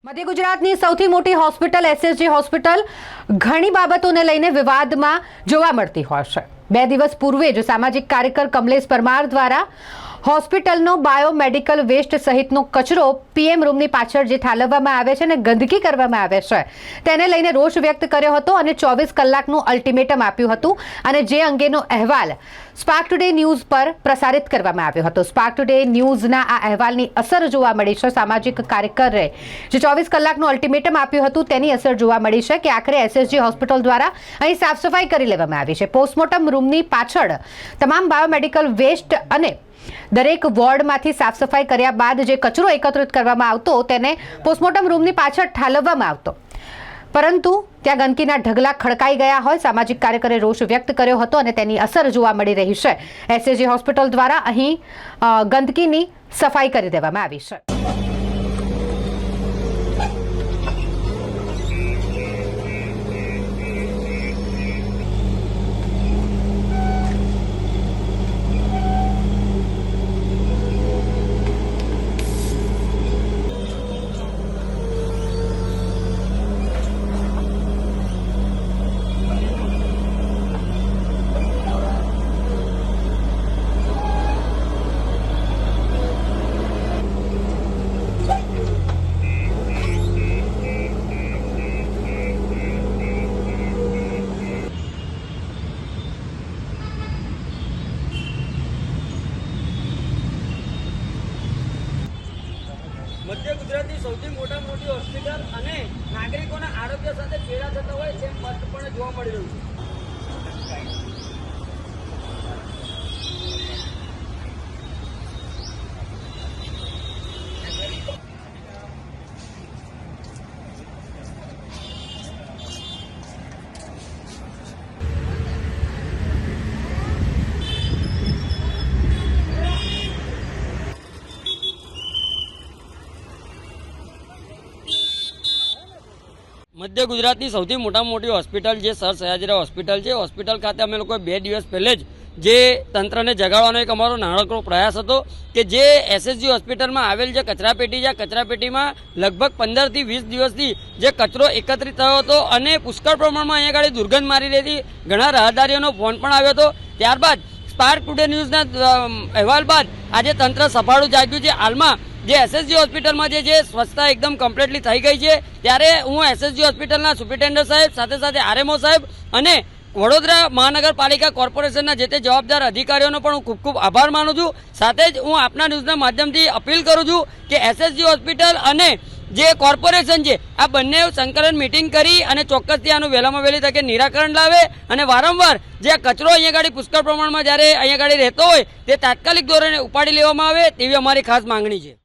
મધ્ય ગુજરાતની સૌથી મોટી હોસ્પિટલ એસએસજી હોસ્પિટલ ઘણી બાબતોને લઈને વિવાદમાં જોવા મળતી હોય છે। 2 દિવસ પૂર્વે જ સામાજિક કાર્યકર કમલેશ પરમાર દ્વારા હોસ્પિટલનો બાયોમેડિકલ વેસ્ટ સહિતનો કચરો પીએમ રૂમની પાછળ જે ઠાલવવામાં આવે છે અને ગંદકી કરવામાં આવે છે તેને લઈને રોષ વ્યક્ત કર્યો હતો અને 24 કલાકનું અલ્ટિમેટમ આપ્યું હતું અને જે અંગેનો અહેવાલ સ્પાર્ક ટુડે ન્યૂઝ પર પ્રસારિત કરવામાં આવ્યો હતો। સ્પાર્ક ટુડે ન્યૂઝના આ અહેવાલની અસર જોવા મળી છે। સામાજિક કાર્યકરે જે 24 કલાકનું અલ્ટિમેટમ આપ્યું હતું તેની અસર જોવા મળી છે કે આખરે એસએસજી હોસ્પિટલ દ્વારા અહીં સાફ સફાઈ કરી લેવામાં આવી છે। પોસ્ટમોર્ટમ રૂમની પાછળ તમામ બાયોમેડિકલ વેસ્ટ અને દરેક વોર્ડમાંથી સાફ સફાઈ કર્યા બાદ જે કચરો એકત્રિત કરવામાં આવતો તેને પોસ્ટમોર્ટમ રૂમની પાછળ ઠાલવવામાં આવતો, પરંતુ ત્યાં ગંદકીના ઢગલા ખડકાઈ ગયા હોય। સામાજિક કાર્યકરે રોષ વ્યક્ત કર્યો હતો અને તેની અસર જોવા મળી રહી છે। એસએસજી હોસ્પિટલ દ્વારા અહીં ગંદકીની સફાઈ કરી દેવામાં આવી છે। મધ્ય ગુજરાતની સૌથી મોટી હોસ્પિટલ અને નાગરિકોના આરોગ્ય સાથે ચેડા થતા હોય તેમ સ્પષ્ટપણે જોવા મળી રહ્યું છે। મધ્ય ગુજરાતની સૌથી મોટી હોસ્પિટલ જે સર સયાજીરાવ હોસ્પિટલ છે। હોસ્પિટલ ખાતે અમે લોકોએ 2 દિવસ પહેલે જ જે તંત્રને જગાડવાનો એક અમારો નાનકડો પ્રયાસ હતો કે જે એસએસજી હોસ્પિટલમાં આવેલ જે કચરાપેટી છે, કચરાપેટીમાં લગભગ 15 થી 20 દિવસથી જે કચરો એકત્રિત થયો હતો અને પુષ્કળ પ્રમાણમાં અહીંયા ગાડી દુર્ગંધ મારી રહી હતી। ઘણા રાહદારીઓનો ફોન પણ આવ્યો હતો। ત્યારબાદ સ્પાર્ક ટુડે ન્યૂઝના અહેવાલ બાદ આજે તંત્ર સફાળું જાગ્યું છે। હાલમાં જે એસએસજી હોસ્પિટલમાં જે સ્વચ્છતા એકદમ કમ્પ્લીટલી થઈ ગઈ છે, ત્યારે હું એસએસજી હોસ્પિટલના સુપ્રિન્ટેન્ડન્ટ સાહેબ સાથે આરએમઓ સાહેબ અને વડોદરા મહાનગરપાલિકા કોર્પોરેશનના જે તે જવાબદાર અધિકારીઓનો પણ હું ખૂબ ખૂબ આભાર માનું છું। સાથે જ હું આપના ન્યૂઝના માધ્યમથી અપીલ કરું છું કે એસએસજી હોસ્પિટલ અને જે કોર્પોરેશન છે આ બંને સંકલન મિટિંગ કરી અને ચોક્કસથી આનું વહેલામાં વહેલી તકે નિરાકરણ લાવે અને વારંવાર જે કચરો અહીંયા ગાડી પુષ્કળ પ્રમાણમાં જ્યારે અહીંયા ગાડી રહેતો હોય તે તાત્કાલિક ધોરણે ઉપાડી લેવામાં આવે તેવી અમારી ખાસ માંગણી છે।